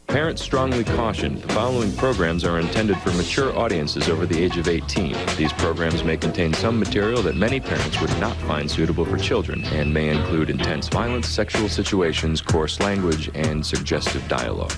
Parents strongly caution the following programs are intended for mature audiences over the age of 18. These programs may contain some material that many parents would not find suitable for children and may include intense violence, sexual situations, coarse language, and suggestive dialogue.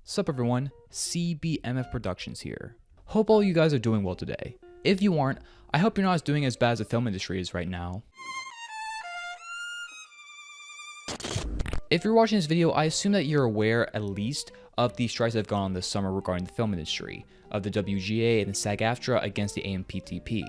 Sup everyone, CBMF Productions here. Hope all you guys are doing well today. If you aren't, I hope you're not doing as bad as the film industry is right now. If you're watching this video, I assume that you're aware at least of the strikes that have gone on this summer regarding the film industry, of the WGA and the SAG-AFTRA against the AMPTP.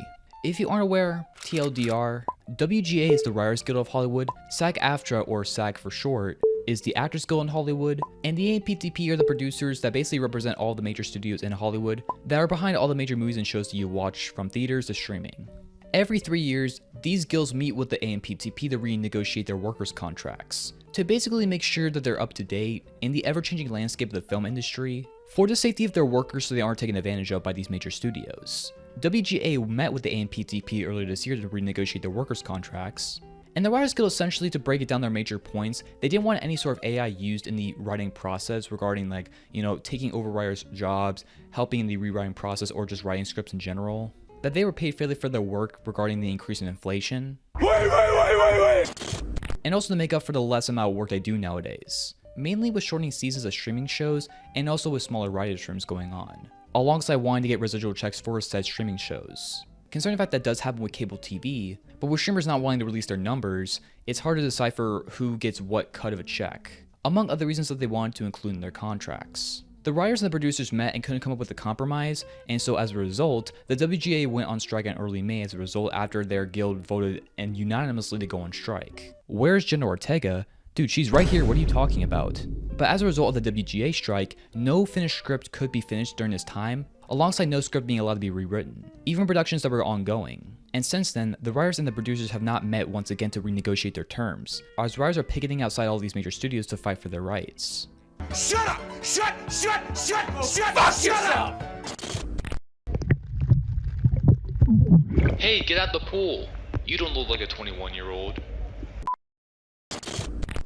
If you aren't aware, TLDR, WGA is the Writers Guild of Hollywood, SAG-AFTRA, or SAG for short, is the Actors Guild in Hollywood, and the AMPTP are the producers that basically represent all the major studios in Hollywood that are behind all the major movies and shows that you watch from theaters to streaming. Every 3 years, these guilds meet with the AMPTP to renegotiate their workers' contracts, to basically make sure that they're up to date in the ever-changing landscape of the film industry, for the safety of their workers so they aren't taken advantage of by these major studios. WGA met with the AMPTP earlier this year to renegotiate their workers' contracts, and the Writers Guild, essentially, to break it down their major points, they didn't want any sort of AI used in the writing process regarding taking over writers' jobs, helping in the rewriting process, or just writing scripts in general. That they were paid fairly for their work regarding the increase in inflation. Wait. And also to make up for the less amount of work they do nowadays. Mainly with shortening seasons of streaming shows, and also with smaller writers' rooms going on. Alongside wanting to get residual checks for said streaming shows. Concerning the fact that does happen with cable TV, but with streamers not wanting to release their numbers, it's hard to decipher who gets what cut of a check, among other reasons that they wanted to include in their contracts. The writers and the producers met and couldn't come up with a compromise, and so as a result, the WGA went on strike in early May as a result after their guild voted and unanimously to go on strike. Where's JENNA Ortega? Dude, she's right here, what are you talking about? But as a result of the WGA strike, no finished script could be finished during this time, alongside no script being allowed to be rewritten, even productions that were ongoing. And since then, the writers and the producers have not met once again to renegotiate their terms, as writers are picketing outside all these major studios to fight for their rights. Shut up! Shut up! Hey, get out the pool! You don't look like a 21-year-old.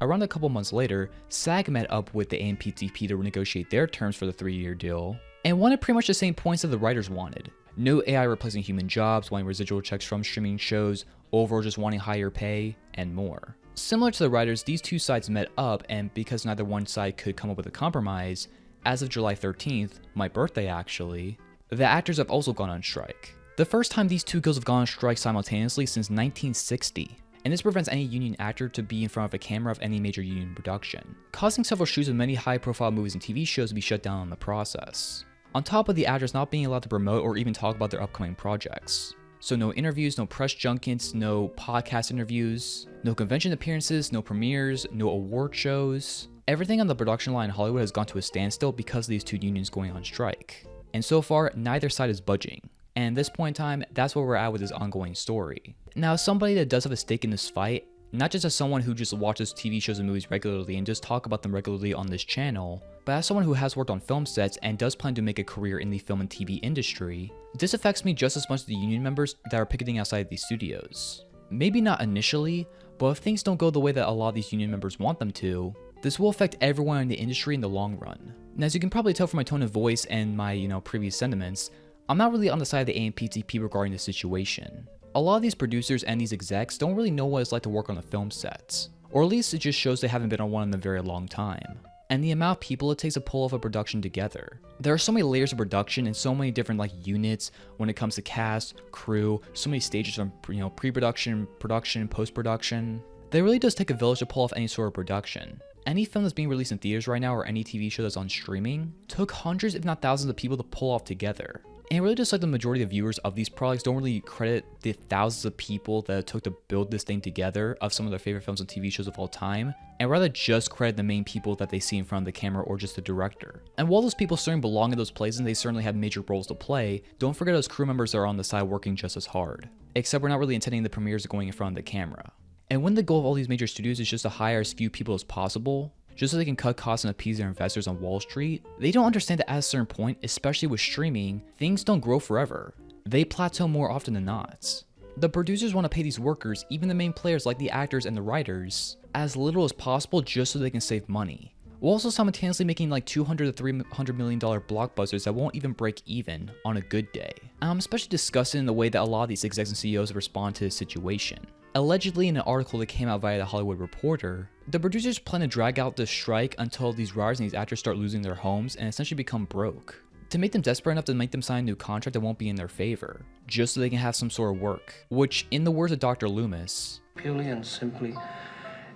Around a couple months later, SAG met up with the AMPTP to renegotiate their terms for the 3-year deal, and wanted pretty much the same points that the writers wanted. No AI replacing human jobs, wanting residual checks from streaming shows, overall just wanting higher pay, and more. Similar to the writers, these two sides met up, and because neither one side could come up with a compromise, as of July 13th, my birthday actually, the actors have also gone on strike. The first time these two guilds have gone on strike simultaneously since 1960. And this prevents any union actor to be in front of a camera of any major union production, causing several shoots of many high-profile movies and TV shows to be shut down in the process. On top of the actors not being allowed to promote or even talk about their upcoming projects. So no interviews, no press junkets, no podcast interviews, no convention appearances, no premieres, no award shows. Everything on the production line in Hollywood has gone to a standstill because of these two unions going on strike. And so far, neither side is budging. And at this point in time, that's where we're at with this ongoing story. Now, as somebody that does have a stake in this fight, not just as someone who just watches TV shows and movies regularly and just talk about them regularly on this channel, but as someone who has worked on film sets and does plan to make a career in the film and TV industry, this affects me just as much as the union members that are picketing outside these studios. Maybe not initially, but if things don't go the way that a lot of these union members want them to, this will affect everyone in the industry in the long run. And as you can probably tell from my tone of voice and my, previous sentiments, I'm not really on the side of the AMPTP regarding the situation. A lot of these producers and these execs don't really know what it's like to work on a film set, or at least it just shows they haven't been on one in a very long time. And the amount of people it takes to pull off a production together. There are so many layers of production and so many different units when it comes to cast, crew, so many stages from pre-production, production, post-production. That it really does take a village to pull off any sort of production. Any film that's being released in theaters right now or any TV show that's on streaming took hundreds if not thousands of people to pull off together. And really just like the majority of viewers of these products don't really credit the thousands of people that it took to build this thing together of some of their favorite films and TV shows of all time, and rather just credit the main people that they see in front of the camera or just the director. And while those people certainly belong in those places and they certainly have major roles to play, don't forget those crew members that are on the side working just as hard. Except we're not really intending the premieres going in front of the camera. And when the goal of all these major studios is just to hire as few people as possible, just so they can cut costs and appease their investors on Wall Street, they don't understand that at a certain point, especially with streaming, things don't grow forever. They plateau more often than not. The producers want to pay these workers, even the main players like the actors and the writers, as little as possible just so they can save money. While also simultaneously making like $200 to $300 million blockbusters that won't even break even on a good day. I'm especially disgusted in the way that a lot of these execs and CEOs respond to this situation. Allegedly, in an article that came out via The Hollywood Reporter, the producers plan to drag out the strike until these writers and these actors start losing their homes and essentially become broke, to make them desperate enough to make them sign a new contract that won't be in their favor, just so they can have some sort of work, which, in the words of Dr. Loomis, purely and simply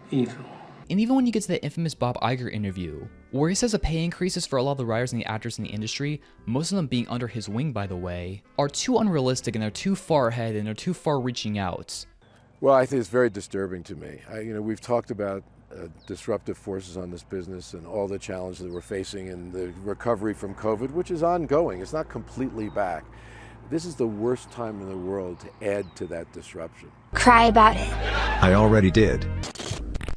evil. And even when you get to the infamous Bob Iger interview, where he says the pay increases for a lot of the writers and the actors in the industry, most of them being under his wing by the way, are too unrealistic and they're too far ahead and they're too far reaching out. Well, I think it's very disturbing to me. We've talked about disruptive forces on this business and all the challenges that we're facing and the recovery from COVID, which is ongoing. It's not completely back. This is the worst time in the world to add to that disruption. Cry about it. I already did.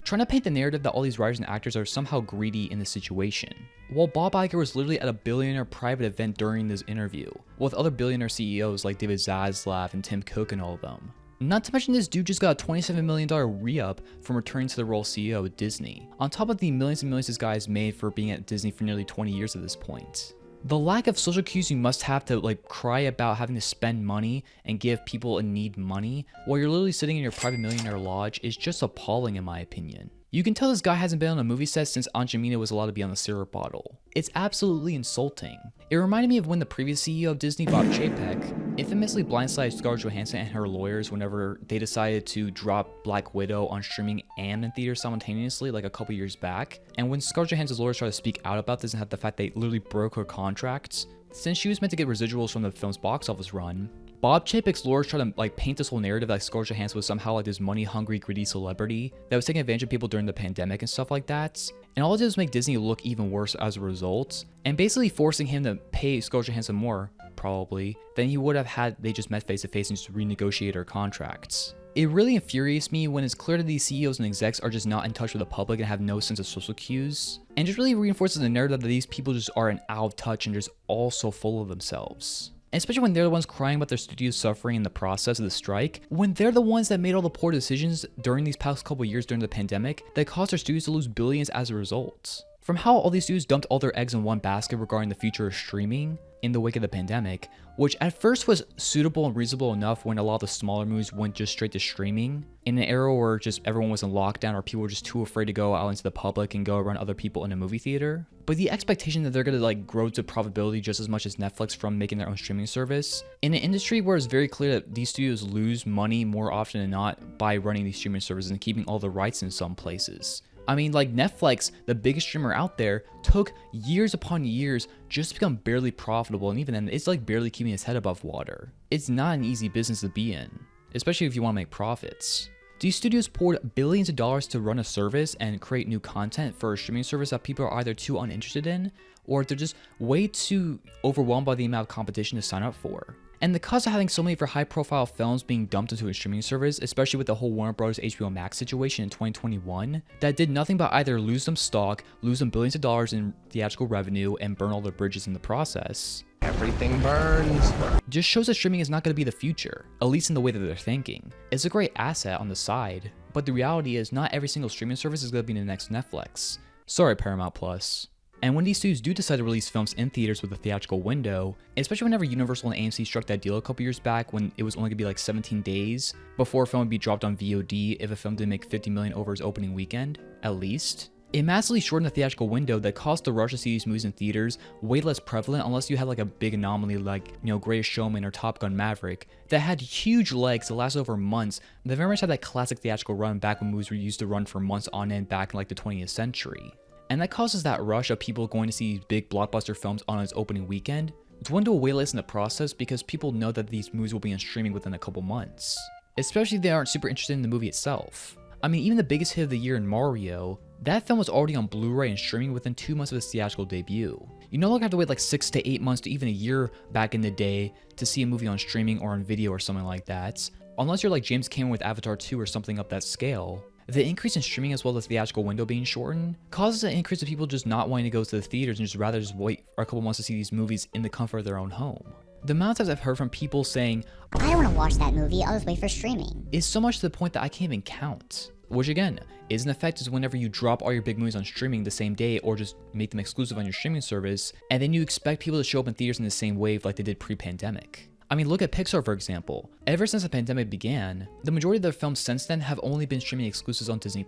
Trying to paint the narrative that all these writers and actors are somehow greedy in this situation. While Bob Iger was literally at a billionaire private event during this interview, with other billionaire CEOs like David Zaslav and Tim Cook and all of them. Not to mention this dude just got a $27 million re-up from returning to the role of CEO at Disney, on top of the millions and millions this guy has made for being at Disney for nearly 20 years at this point. The lack of social cues you must have to cry about having to spend money and give people in need money while you're literally sitting in your private millionaire lodge is just appalling in my opinion. You can tell this guy hasn't been on a movie set since Aunt Jemima was allowed to be on the syrup bottle. It's absolutely insulting. It reminded me of when the previous CEO of Disney, Bob Chapek, infamously blindsided Scarlett Johansson and her lawyers whenever they decided to drop Black Widow on streaming and in theaters simultaneously like a couple years back. And when Scarlett Johansson's lawyers tried to speak out about this and had the fact they literally broke her contracts, since she was meant to get residuals from the film's box office run, Bob Chapek's lawyers try to paint this whole narrative that Scarlett Johansson was somehow this money-hungry, greedy celebrity that was taking advantage of people during the pandemic and stuff like that. And all it did was make Disney look even worse as a result, and basically forcing him to pay Scarlett Johansson more, probably, than he would have had they just met face-to-face and just renegotiate their contracts. It really infuriates me when it's clear that these CEOs and execs are just not in touch with the public and have no sense of social cues, and just really reinforces the narrative that these people just are out of touch and just all so full of themselves. And especially when they're the ones crying about their studios suffering in the process of the strike, when they're the ones that made all the poor decisions during these past couple years during the pandemic that caused their studios to lose billions as a result. From how all these studios dumped all their eggs in one basket regarding the future of streaming in the wake of the pandemic, which at first was suitable and reasonable enough when a lot of the smaller movies went just straight to streaming, in an era where just everyone was in lockdown or people were just too afraid to go out into the public and go around other people in a movie theater. But the expectation that they're gonna grow to profitability just as much as Netflix from making their own streaming service, in an industry where it's very clear that these studios lose money more often than not by running these streaming services and keeping all the rights in some places. I mean, Netflix, the biggest streamer out there, took years upon years just to become barely profitable, and even then, it's barely keeping its head above water. It's not an easy business to be in, especially if you want to make profits. These studios poured billions of dollars to run a service and create new content for a streaming service that people are either too uninterested in, or they're just way too overwhelmed by the amount of competition to sign up for. And the cost of having so many of your high-profile films being dumped into a streaming service, especially with the whole Warner Bros. HBO Max situation in 2021, that did nothing but either lose them stock, lose them billions of dollars in theatrical revenue, and burn all their bridges in the process. Everything burns. Just shows that streaming is not going to be the future, at least in the way that they're thinking. It's a great asset on the side, but the reality is not every single streaming service is going to be the next Netflix. Sorry, Paramount Plus. And when these studios do decide to release films in theaters with a theatrical window, especially whenever Universal and AMC struck that deal a couple years back when it was only going to be 17 days before a film would be dropped on VOD if a film didn't make $50 million over its opening weekend, at least, It massively shortened the theatrical window that caused the rush to see these movies in theaters way less prevalent unless you had like a big anomaly like, Greatest Showman or Top Gun Maverick that had huge legs that lasted over months. They very much had that classic theatrical run back when movies were used to run for months on end back in like the 20th century. And that causes that rush of people going to see these big blockbuster films on its opening weekend to dwindle way less in the process because people know that these movies will be on streaming within a couple months. Especially if they aren't super interested in the movie itself. I mean, even the biggest hit of the year in Mario, that film was already on Blu-ray and streaming within 2 months of its theatrical debut. You no longer have to wait like 6 to 8 months to even a year back in the day to see a movie on streaming or on video or something like that. Unless you're like James Cameron with Avatar 2 or something of that scale. The increase in streaming as well as the theatrical window being shortened causes an increase of people just not wanting to go to the theaters and just rather just wait for a couple months to see these movies in the comfort of their own home. The amount of times I've heard from people saying, I don't want to watch that movie, I'll just wait for streaming, is so much to the point that I can't even count. Which again, is an effect is whenever you drop all your big movies on streaming the same day or just make them exclusive on your streaming service, and then you expect people to show up in theaters in the same wave like they did pre-pandemic. I mean, look at Pixar for example. Ever since the pandemic began, the majority of their films since then have only been streaming exclusives on Disney+,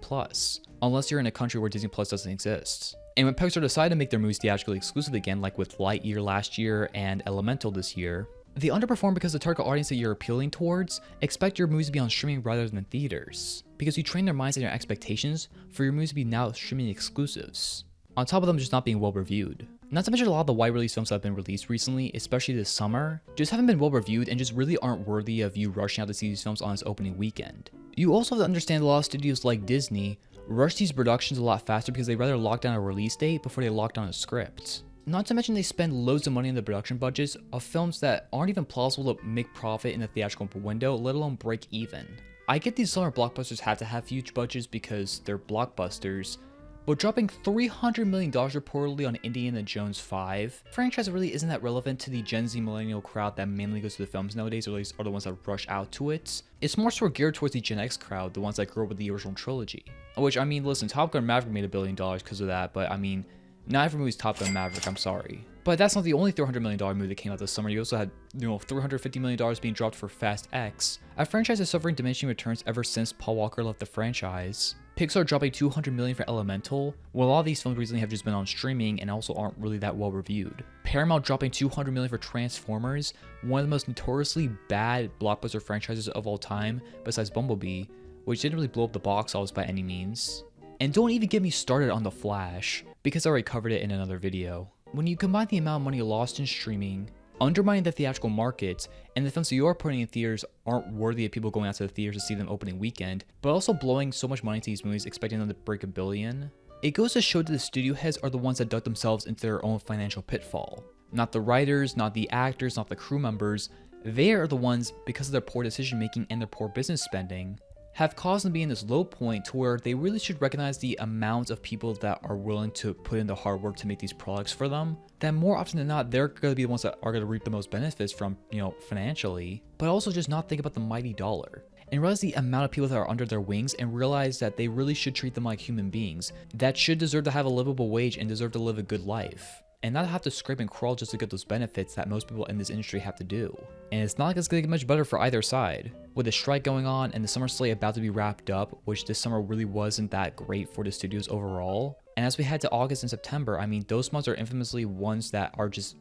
unless you're in a country where Disney+ doesn't exist. And when Pixar decided to make their movies theatrically exclusive again, like with Lightyear last year and Elemental this year, they underperform because the target audience that you're appealing towards expect your movies to be on streaming rather than theaters, because you train their minds and their expectations for your movies to be now streaming exclusives, on top of them just not being well reviewed. Not to mention a lot of the wide release films that have been released recently, especially this summer, just haven't been well reviewed and just really aren't worthy of you rushing out to see these films on its opening weekend. You also have to understand a lot of studios like Disney rush these productions a lot faster because they rather lock down a release date before they lock down a script. Not to mention they spend loads of money on the production budgets of films that aren't even plausible to make profit in the theatrical window, let alone break even. I get these summer blockbusters have to have huge budgets because they're blockbusters, but dropping $300 million reportedly on Indiana Jones 5 franchise really isn't that relevant to the Gen Z millennial crowd that mainly goes to the films nowadays, or at least are the ones that rush out to it. It's more so geared towards the Gen X crowd, the ones that grew up with the original trilogy. Which, I mean, listen, Top Gun Maverick made $1 billion because of that, but I mean, not every movie's Top Gun Maverick, I'm sorry. But that's not the only $300 million movie that came out this summer. You also had, $350 million being dropped for Fast X, a franchise that's suffering diminishing returns ever since Paul Walker left the franchise. Pixar dropping $200 million for Elemental, while a lot of these films recently have just been on streaming and also aren't really that well reviewed. Paramount dropping $200 million for Transformers, one of the most notoriously bad blockbuster franchises of all time, besides Bumblebee, which didn't really blow up the box office by any means. And don't even get me started on The Flash, because I already covered it in another video. When you combine the amount of money lost in streaming, undermining the theatrical market, and the films that you are putting in theaters aren't worthy of people going out to the theaters to see them opening weekend, but also blowing so much money into these movies expecting them to break $1 billion, it goes to show that the studio heads are the ones that dug themselves into their own financial pitfall. Not the writers, not the actors, not the crew members. They are the ones, because of their poor decision making and their poor business spending, have caused them to be in this low point to where they really should recognize the amount of people that are willing to put in the hard work to make these products for them. That more often than not, they're going to be the ones that are going to reap the most benefits from, financially, but also just not think about the mighty dollar. And realize the amount of people that are under their wings and realize that they really should treat them like human beings that should deserve to have a livable wage and deserve to live a good life. And not have to scrape and crawl just to get those benefits that most people in this industry have to do. And it's not like it's going to get much better for either side. With the strike going on and the summer slate about to be wrapped up, which this summer really wasn't that great for the studios overall. And as we head to August and September, I mean, those months are infamously ones that are just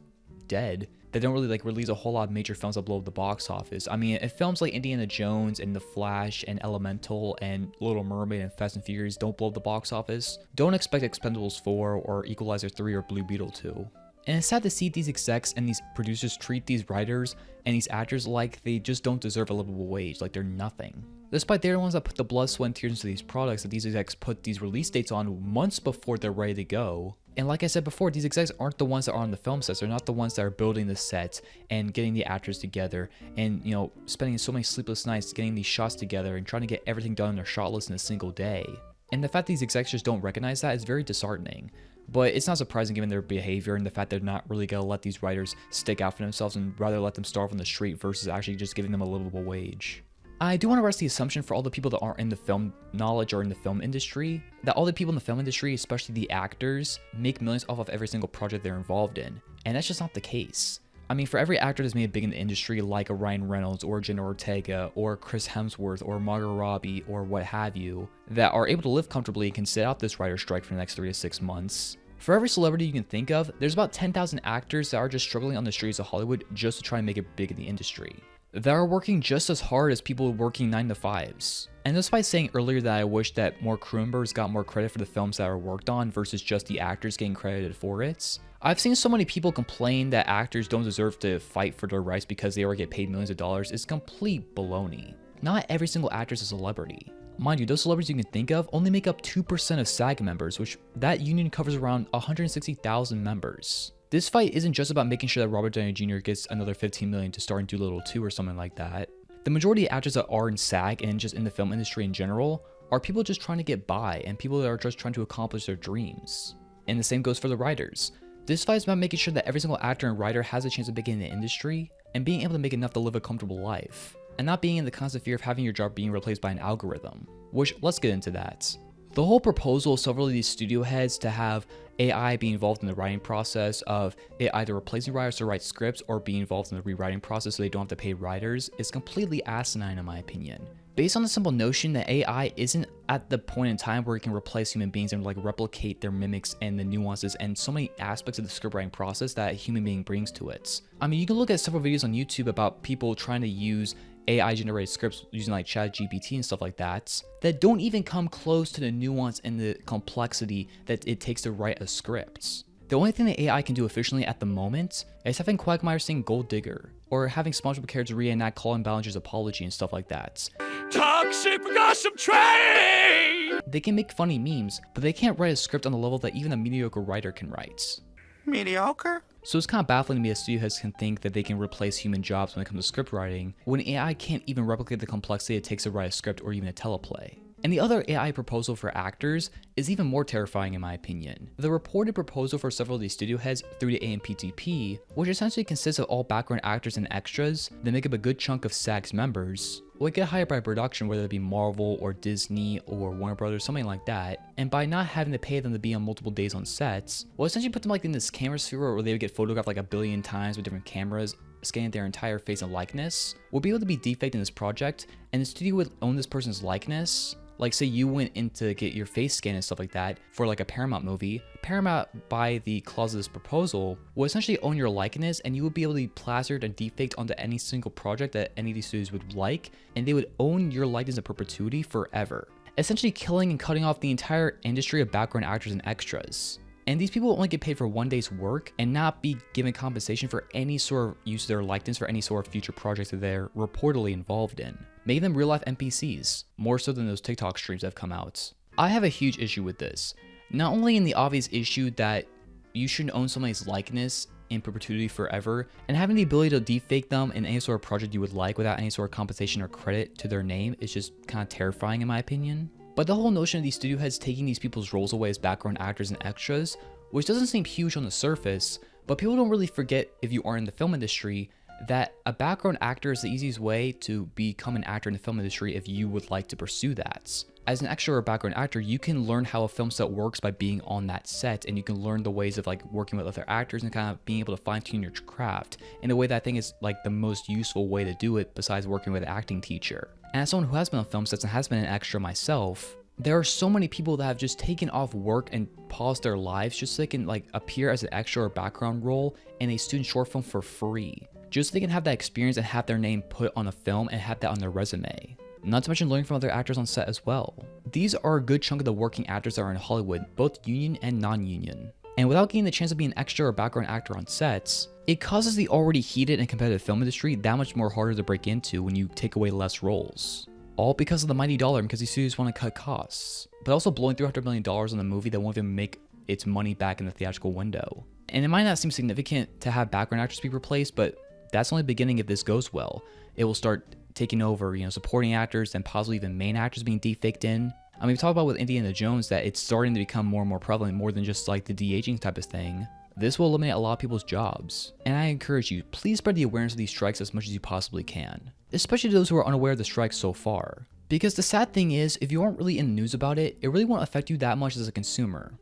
dead. They don't really release a whole lot of major films that blow up the box office. I mean, if films like Indiana Jones and The Flash and Elemental and Little Mermaid and Fast and Furious don't blow up the box office, don't expect Expendables 4 or Equalizer 3 or Blue Beetle 2. And it's sad to see these execs and these producers treat these writers and these actors like they just don't deserve a livable wage, like they're nothing. Despite they're the ones that put the blood, sweat, and tears into these products that these execs put these release dates on months before they're ready to go. And like I said before, these execs aren't the ones that are on the film sets. They're not the ones that are building the set and getting the actors together and, spending so many sleepless nights getting these shots together and trying to get everything done on their shot list in a single day. And the fact these execs just don't recognize that is very disheartening. But it's not surprising given their behavior and the fact they're not really going to let these writers stick out for themselves and rather let them starve on the street versus actually just giving them a livable wage. I do want to rest the assumption for all the people that aren't in the film knowledge or in the film industry, that all the people in the film industry, especially the actors, make millions off of every single project they're involved in. And that's just not the case. I mean, for every actor that's made it big in the industry, like a Ryan Reynolds or Jenna Ortega or Chris Hemsworth or Margot Robbie or what have you, that are able to live comfortably and can sit out this writer's strike for the next 3 to 6 months. For every celebrity you can think of, there's about 10,000 actors that are just struggling on the streets of Hollywood just to try and make it big in the industry, that are working just as hard as people working 9 to 5s. And despite saying earlier that I wish that more crew members got more credit for the films that are worked on versus just the actors getting credited for it, I've seen so many people complain that actors don't deserve to fight for their rights because they already get paid millions of dollars. It's complete baloney. Not every single actor is a celebrity. Mind you, those celebrities you can think of only make up 2% of SAGA members, which that union covers around 160,000 members. This fight isn't just about making sure that Robert Downey Jr. gets another $15 million to star in Dolittle 2 or something like that. The majority of actors that are in SAG and just in the film industry in general are people just trying to get by and people that are just trying to accomplish their dreams. And the same goes for the writers. This fight is about making sure that every single actor and writer has a chance of being in the industry and being able to make enough to live a comfortable life, and not being in the constant fear of having your job being replaced by an algorithm, which let's get into that. The whole proposal of several of these studio heads to have AI be involved in the writing process of it either replacing writers to write scripts or be involved in the rewriting process so they don't have to pay writers is completely asinine in my opinion. Based on the simple notion that AI isn't at the point in time where it can replace human beings and like replicate their mimics and the nuances and so many aspects of the script writing process that a human being brings to it. I mean, you can look at several videos on YouTube about people trying to use AI generated scripts using like ChatGPT and stuff like that don't even come close to the nuance and the complexity that it takes to write a script. The only thing that AI can do efficiently at the moment is having Quagmire sing Gold Digger, or having SpongeBob characters reenact Colin Ballinger's apology and stuff like that. Toxic gossip train! They can make funny memes, but they can't write a script on the level that even a mediocre writer can write. Mediocre? So it's kind of baffling to me that studio heads can think that they can replace human jobs when it comes to script writing, when AI can't even replicate the complexity it takes to write a script or even a teleplay. And the other AI proposal for actors is even more terrifying in my opinion. The reported proposal for several of these studio heads through the AMPTP, which essentially consists of all background actors and extras that make up a good chunk of SAG's members, will get hired by production, whether it be Marvel or Disney or Warner Brothers, something like that, and by not having to pay them to be on multiple days on sets, will essentially put them like in this camera sphere where they would get photographed like a billion times with different cameras, scanning their entire face and likeness, will be able to be defaked in this project, and the studio would own this person's likeness. Like say you went in to get your face scanned and stuff like that for like a Paramount movie, Paramount by the clause of this proposal will essentially own your likeness and you would be able to be plastered and defaked onto any single project that any of these studios would like, and they would own your likeness in perpetuity forever, essentially killing and cutting off the entire industry of background actors and extras. And these people will only get paid for one day's work and not be given compensation for any sort of use of their likeness for any sort of future projects that they're reportedly involved in. Make them real life NPCs, more so than those TikTok streams that have come out. I have a huge issue with this. Not only in the obvious issue that you shouldn't own somebody's likeness in perpetuity forever, and having the ability to defake them in any sort of project you would like without any sort of compensation or credit to their name is just kind of terrifying in my opinion. But the whole notion of these studio heads taking these people's roles away as background actors and extras, which doesn't seem huge on the surface, but people don't really forget if you are in the film industry that a background actor is the easiest way to become an actor in the film industry if you would like to pursue that. As an extra or background actor, you can learn how a film set works by being on that set, and you can learn the ways of like working with other actors and kind of being able to fine-tune your craft in a way that I think is like the most useful way to do it besides working with an acting teacher. And as someone who has been on film sets and has been an extra myself, there are so many people that have just taken off work and paused their lives just so they can like appear as an extra or background role in a student short film for free, just so they can have that experience and have their name put on a film and have that on their resume. Not to mention learning from other actors on set as well. These are a good chunk of the working actors that are in Hollywood, both union and non-union. And without getting the chance to be an extra or background actor on sets, it causes the already heated and competitive film industry that much more harder to break into when you take away less roles. All because of the mighty dollar and because these studios want to cut costs, but also blowing $300 million on a movie that won't even make its money back in the theatrical window. And it might not seem significant to have background actors be replaced, but that's only the beginning if this goes well. It will start taking over, supporting actors and possibly even main actors being defaked in. I mean, we talked about with Indiana Jones that it's starting to become more and more prevalent, more than just like the de-aging type of thing. This will eliminate a lot of people's jobs. And I encourage you, please spread the awareness of these strikes as much as you possibly can, especially those who are unaware of the strikes so far. Because the sad thing is, if you aren't really in the news about it, it really won't affect you that much as a consumer.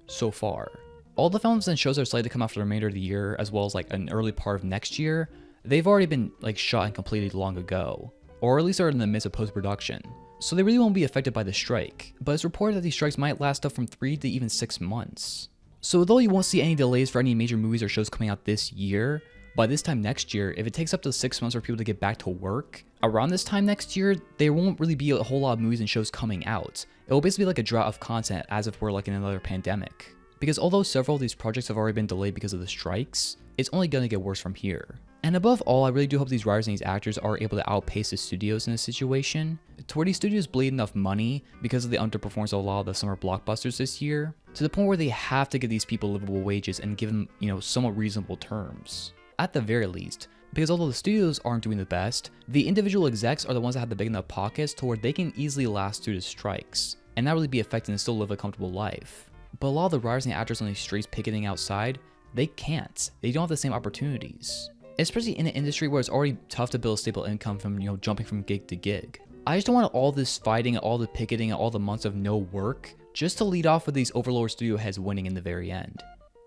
So far. All the films and shows that are slated to come out for the remainder of the year, as well as like an early part of next year, they've already been like shot and completed long ago, or at least are in the midst of post-production. So they really won't be affected by the strike, but it's reported that these strikes might last up from 3 to even 6 months. So although you won't see any delays for any major movies or shows coming out this year, by this time next year, if it takes up to 6 months for people to get back to work, around this time next year, there won't really be a whole lot of movies and shows coming out. It will basically be like a drought of content as if we're like in another pandemic. Because although several of these projects have already been delayed because of the strikes, it's only going to get worse from here. And above all, I really do hope these writers and these actors are able to outpace the studios in this situation, to where these studios bleed enough money because of the underperformance of a lot of the summer blockbusters this year, to the point where they have to give these people livable wages and give them, somewhat reasonable terms. At the very least, because although the studios aren't doing the best, the individual execs are the ones that have the big enough pockets to where they can easily last through the strikes, and not really be affected and still live a comfortable life. But a lot of the writers and actors on these streets picketing outside, they can't. They don't have the same opportunities. Especially in an industry where it's already tough to build a stable income from, jumping from gig to gig. I just don't want all this fighting, all the picketing, and all the months of no work just to lead off with these overlord studio heads winning in the very end.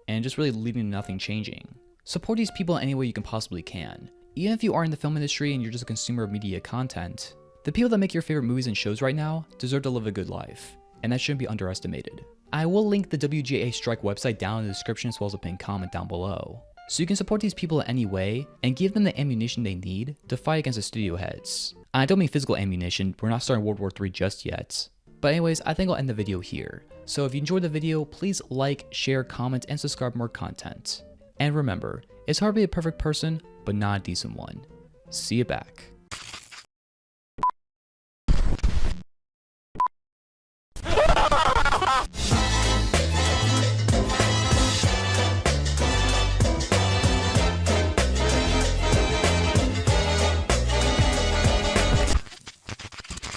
And just really leading to nothing changing. Support these people in any way you can possibly can. Even if you are in the film industry and you're just a consumer of media content, the people that make your favorite movies and shows right now deserve to live a good life. And that shouldn't be underestimated. I will link the WGA strike website down in the description as well as a pinned comment down below, so you can support these people in any way and give them the ammunition they need to fight against the studio heads. I don't mean physical ammunition, we're not starting World War III just yet. But anyways, I think I'll end the video here. So if you enjoyed the video, please like, share, comment, and subscribe for more content. And remember, it's hard to be a perfect person, but not a decent one. See you back.